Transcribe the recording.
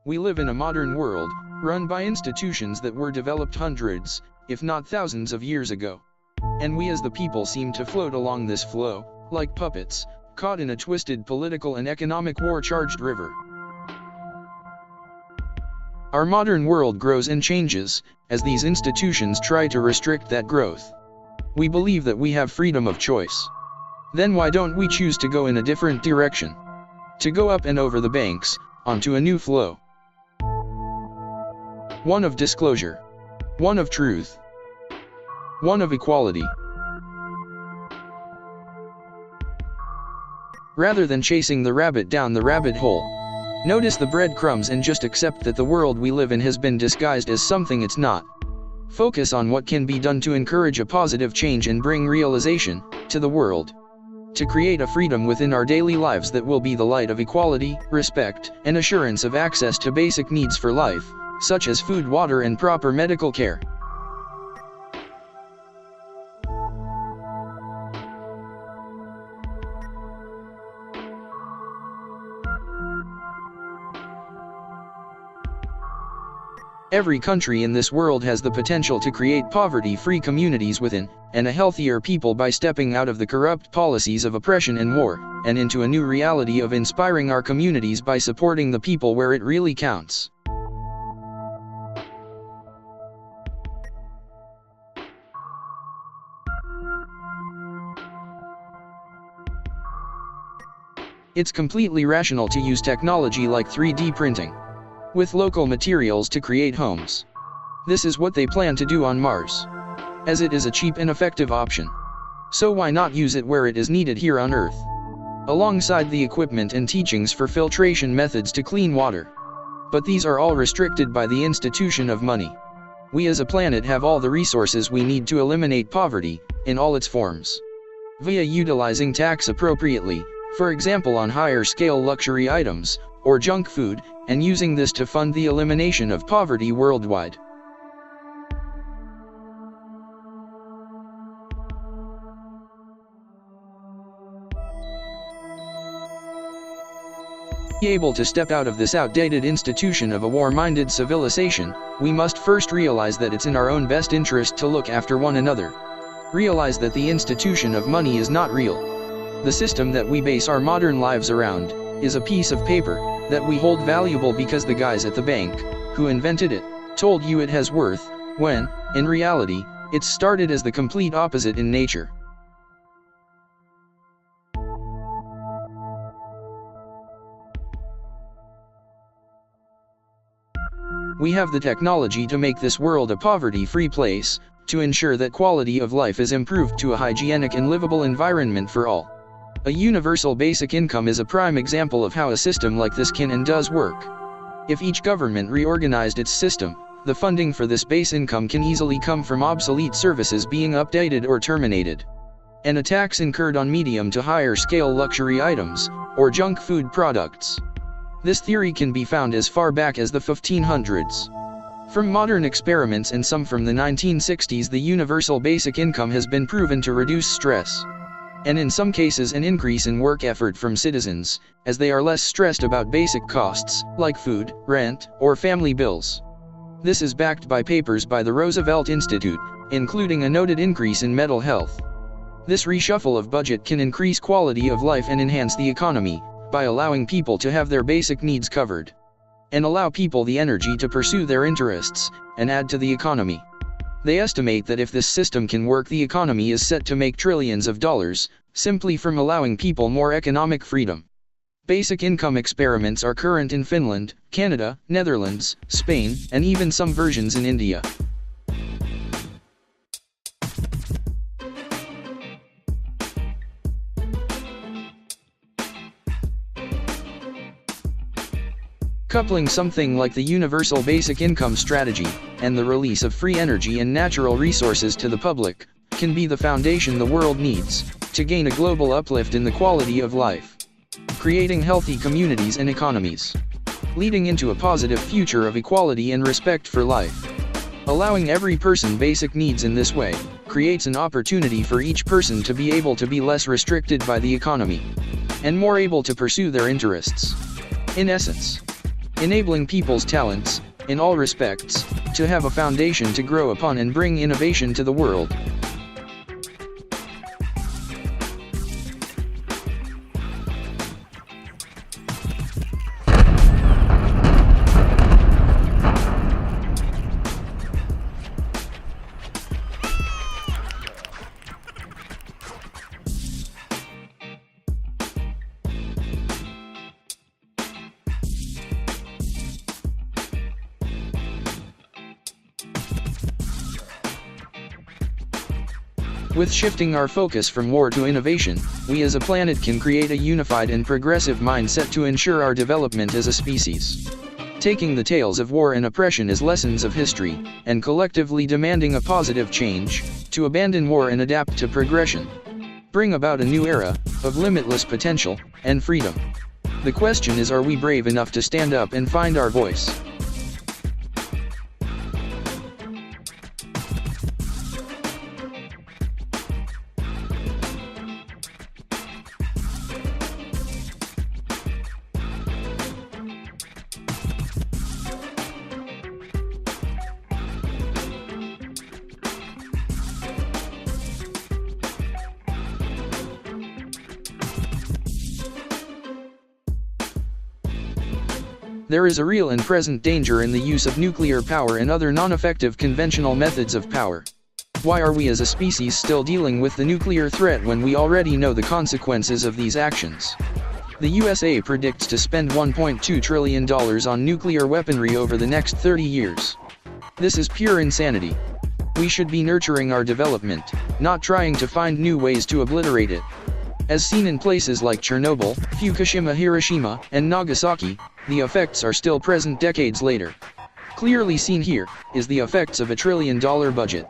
We live in a modern world, run by institutions that were developed hundreds, if not thousands of years ago. And we as the people seem to float along this flow, like puppets, caught in a twisted political and economic war-charged river. Our modern world grows and changes, as these institutions try to restrict that growth. We believe that we have freedom of choice. Then why don't we choose to go in a different direction? To go up and over the banks, onto a new flow. One of disclosure. One of truth. One of equality. Rather than chasing the rabbit down the rabbit hole, notice the breadcrumbs and just accept that the world we live in has been disguised as something it's not. Focus on what can be done to encourage a positive change and bring realization to the world. To create a freedom within our daily lives that will be the light of equality, respect, and assurance of access to basic needs for life, such as food, water, and proper medical care. Every country in this world has the potential to create poverty-free communities within, and a healthier people by stepping out of the corrupt policies of oppression and war, and into a new reality of inspiring our communities by supporting the people where it really counts. It's completely rational to use technology like 3D printing with local materials to create homes. This is what they plan to do on Mars, as it is a cheap and effective option. So why not use it where it is needed here on Earth? Alongside the equipment and teachings for filtration methods to clean water. But these are all restricted by the institution of money. We as a planet have all the resources we need to eliminate poverty, in all its forms. Via utilizing tax appropriately, for example on higher scale luxury items, or junk food, and using this to fund the elimination of poverty worldwide. To be able to step out of this outdated institution of a war-minded civilization, we must first realize that it's in our own best interest to look after one another. Realize that the institution of money is not real. The system that we base our modern lives around is a piece of paper that we hold valuable because the guys at the bank, who invented it, told you it has worth, when, in reality, it started as the complete opposite in nature. We have the technology to make this world a poverty-free place, to ensure that quality of life is improved to a hygienic and livable environment for all. A universal basic income is a prime example of how a system like this can and does work. If each government reorganized its system, the funding for this base income can easily come from obsolete services being updated or terminated. And a tax incurred on medium to higher scale luxury items, or junk food products. This theory can be found as far back as the 1500s. From modern experiments and some from the 1960s, the universal basic income has been proven to reduce stress. And in some cases an increase in work effort from citizens, as they are less stressed about basic costs, like food, rent, or family bills. This is backed by papers by the Roosevelt Institute, including a noted increase in mental health. This reshuffle of budget can increase quality of life and enhance the economy, by allowing people to have their basic needs covered. And allow people the energy to pursue their interests, and add to the economy. They estimate that if this system can work, the economy is set to make trillions of dollars, simply from allowing people more economic freedom. Basic income experiments are current in Finland, Canada, Netherlands, Spain, and even some versions in India. Coupling something like the universal basic income strategy, and the release of free energy and natural resources to the public, can be the foundation the world needs, to gain a global uplift in the quality of life. Creating healthy communities and economies. Leading into a positive future of equality and respect for life. Allowing every person basic needs in this way, creates an opportunity for each person to be able to be less restricted by the economy, and more able to pursue their interests. In essence, enabling people's talents, in all respects, to have a foundation to grow upon and bring innovation to the world. With shifting our focus from war to innovation, we as a planet can create a unified and progressive mindset to ensure our development as a species. Taking the tales of war and oppression as lessons of history, and collectively demanding a positive change, to abandon war and adapt to progression. Bring about a new era, of limitless potential, and freedom. The question is, are we brave enough to stand up and find our voice? There is a real and present danger in the use of nuclear power and other non-effective conventional methods of power. Why are we as a species still dealing with the nuclear threat when we already know the consequences of these actions? The USA predicts to spend $1.2 trillion on nuclear weaponry over the next 30 years. This is pure insanity. We should be nurturing our development, not trying to find new ways to obliterate it. As seen in places like Chernobyl, Fukushima, Hiroshima, and Nagasaki, the effects are still present decades later. Clearly seen here, is the effects of $1 trillion budget.